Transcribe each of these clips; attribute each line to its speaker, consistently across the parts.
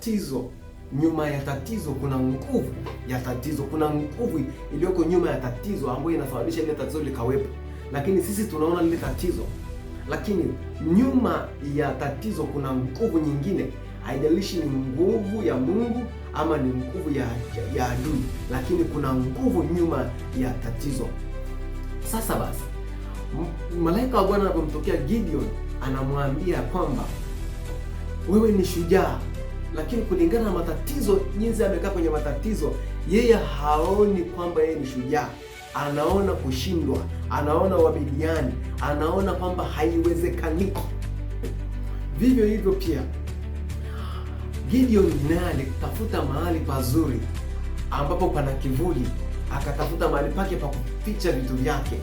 Speaker 1: tatizo, nyuma ya tatizo kuna nguvu ya tatizo, kuna nguvu iliyoko nyuma ya tatizo ambayo inasababisha ile tatizo likawepo. Lakini sisi tunaona lile tatizo, lakini nyuma ya tatizo kuna nguvu nyingine. Haijalishi ni nguvu ya Mungu ama ni nguvu ya adui, lakini kuna nguvu nyuma ya tatizo. Sasa basi, malaika wa Bwana anapomtokea Gideon, anamwambia kwamba wewe ni shujaa, lakini kulingana na matatizo, jinsi amekaa kwenye matatizo, yeye haoni kwamba yeye ni shujaa. Anaona kushindwa, anaona Wamidiani, anaona kwamba haiwezekani. Vivyo hivyo pia Gideon naye alitafuta mahali pazuri ambapo pana kivuli, akatafuta mahali pake pa kuficha vitu vyake,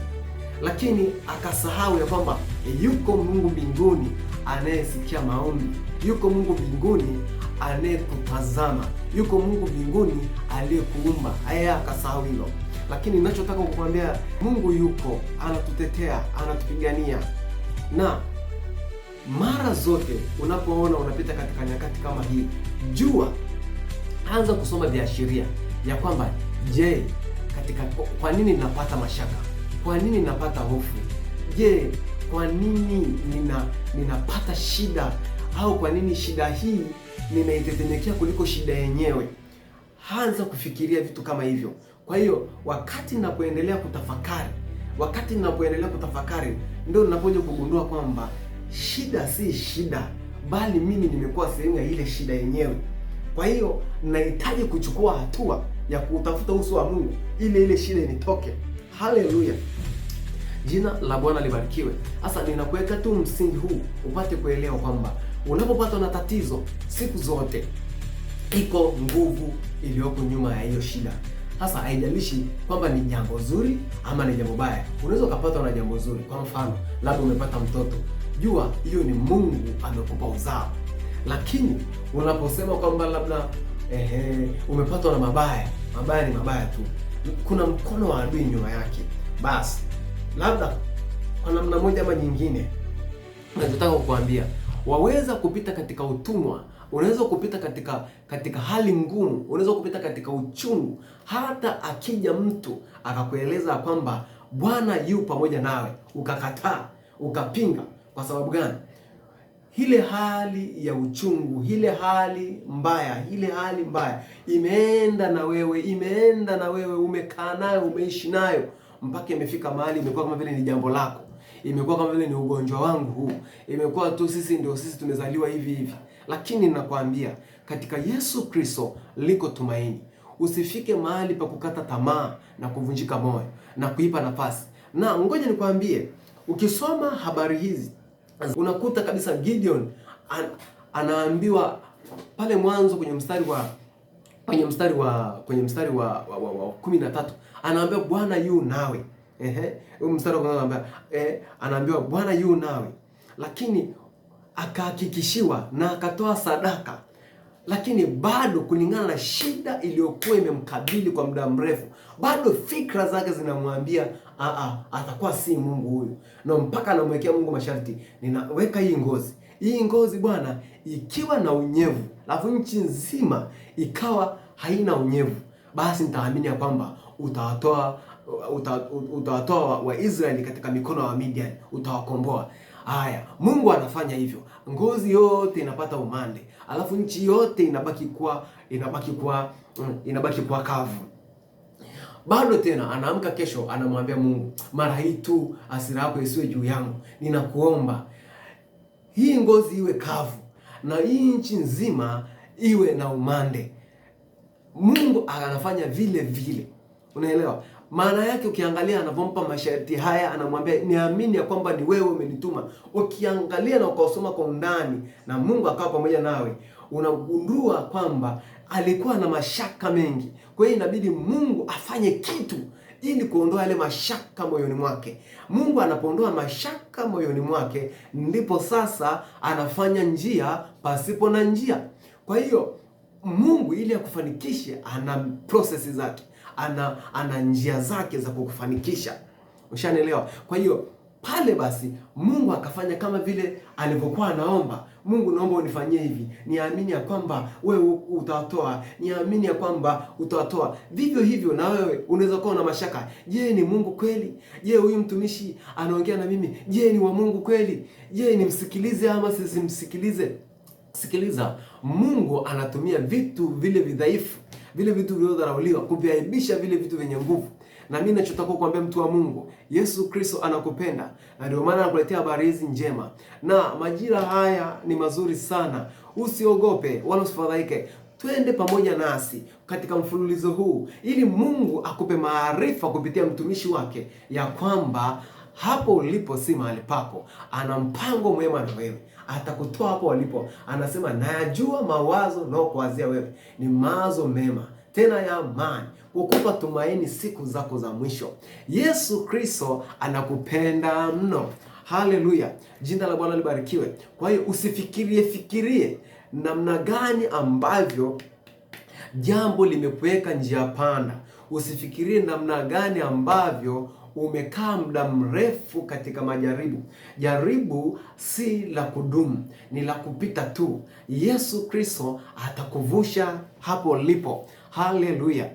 Speaker 1: lakini akasahau ya kwamba yuko Mungu mbinguni anayesikia maombi, yuko Mungu mbinguni anayekutazama, yuko Mungu mbinguni aliyekuumba. Haya, akasahau hilo. Lakini ninachotaka kukuambia, Mungu yuko, anatutetea, anatupigania. Na mara zote unapoona unapita katika nyakati kama hii, jua, anza kusoma viashiria ya kwamba je, kwa nini ninapata mashaka? Kwa nini ninapata hofu? Je, kwa nini ninapata shida? Au kwa nini shida hii ninaitetemekea kuliko shida yenyewe? Anza kufikiria vitu kama hivyo. Kwa hiyo wakati ninapoendelea kutafakari, ndio ninapoja kugundua kwamba shida si shida, bali mimi nimekuwa sehemu ya ile shida yenyewe. Kwa hiyo nahitaji kuchukua hatua ya kutafuta uso wa Mungu ili ile shida initoke. Haleluya, jina la Bwana libarikiwe. Sasa ninakuweka tu msingi huu upate kuelewa kwamba unapopatwa na tatizo, siku zote iko nguvu iliyoko nyuma ya hiyo shida. Sasa haijalishi kwamba ni jambo zuri ama ni jambo baya. Unaweza ukapatwa na jambo zuri, kwa mfano labda umepata mtoto, jua hiyo ni Mungu amekupa uzao. Lakini unaposema kwamba labda umepatwa na mabaya ni mabaya tu, kuna mkono wa adui nyuma yake, basi labda kwa namna moja ama nyingine, nataka kukuambia waweza kupita katika utumwa, unaweza kupita katika hali ngumu, unaweza kupita katika uchungu. Hata akija mtu akakueleza kwamba Bwana yu pamoja nawe, ukakataa, ukapinga. Kwa sababu gani? Ile hali ya uchungu, ile hali mbaya imeenda na wewe, umekaa nayo, umeishi nayo mpaka imefika mahali imekuwa kama vile ni jambo lako, imekuwa kama vile ni ugonjwa wangu huu, imekuwa tu sisi tumezaliwa hivi. Lakini ninakwambia katika Yesu Kristo liko tumaini. Usifike mahali pa kukata tamaa na kuvunjika moyo na kuipa nafasi. Na ngoja nikwambie, ukisoma habari hizi unakuta kabisa Gideon anaambiwa pale mwanzo kwenye mstari wa 13, anaambiwa Bwana yu nawe. Mstari wa kwanza anaambiwa Bwana yu nawe, lakini akahakikishiwa na akatoa sadaka. Lakini bado kulingana na shida iliyokuwa imemkabili kwa muda mrefu, bado fikra zake zinamwambia atakuwa si Mungu huyu, na mpaka anamwekea Mungu masharti. Ninaweka hii ngozi Bwana ikiwa na unyevu, alafu nchi nzima ikawa haina unyevu, basi nitaamini ya kwamba utawatoa Waisraeli katika mikono wa Midian, utawakomboa. Haya, Mungu anafanya hivyo. Ngozi yote inapata umande, alafu nchi yote inabaki kuwa kavu. Bado tena anaamka kesho, anamwambia Mungu, mara hii tu hasira yako isiwe juu yangu, ninakuomba hii ngozi iwe kavu na hii nchi nzima iwe na umande. Mungu anafanya vile. Unaelewa? Maana yake ukiangalia anapompa masharti haya, anamwambia niamini ya kwamba ni wewe umenituma. Ukiangalia na ukasoma kwa undani na Mungu akawa pamoja nawe, unagundua kwamba alikuwa na mashaka mengi. Kwa hiyo inabidi Mungu afanye kitu ili kuondoa yale mashaka moyoni mwake. Mungu anapoondoa mashaka moyoni mwake, ndipo sasa anafanya njia pasipo na njia. Kwa hiyo Mungu ili akufanikishe ana process zake, ana njia zake za kukufanikisha. Ushanielewa? Kwa hiyo pale basi Mungu akafanya kama vile alivyokuwa anaomba. Mungu, naomba unifanyie hivi, niamini ya kwamba wewe utatoa, niamini ya kwamba utatoa. Vivyo hivyo na wewe unaweza kuwa na mashaka. Je, ni Mungu kweli? Je, huyu mtumishi anaongea na mimi, je, ni wa Mungu kweli? Je, nimsikilize ama sisimsikilize? Sikiliza, Mungu anatumia vitu vile vidhaifu, vile vitu vilivyodharauliwa kuviaibisha vile vitu vyenye nguvu. Na mimi ninachotaka kukuambia mtu wa Mungu, Yesu Kristo anakupenda na ndio maana anakuletea habari hizi njema. Na majira haya ni mazuri sana. Usiogope wala usifadhaike. Twende pamoja nasi katika mfululizo huu ili Mungu akupe maarifa kupitia mtumishi wake ya kwamba hapo ulipo si mahali pako. Ana mpango mwema na wewe. Atakutoa hapo ulipo. Anasema, najua mawazo nayokuwazia wewe ni mawazo mema, tena ya amani, kukupa tumaini siku zako za mwisho. Yesu Kristo anakupenda mno. Haleluya. Jina la Bwana libarikiwe. Kwa hiyo usifikirie namna gani ambavyo jambo limekuweka njia panda. Usifikirie namna gani ambavyo umekaa muda mrefu katika majaribu. Jaribu si la kudumu, ni la kupita tu. Yesu Kristo atakuvusha hapo ulipo. Haleluya.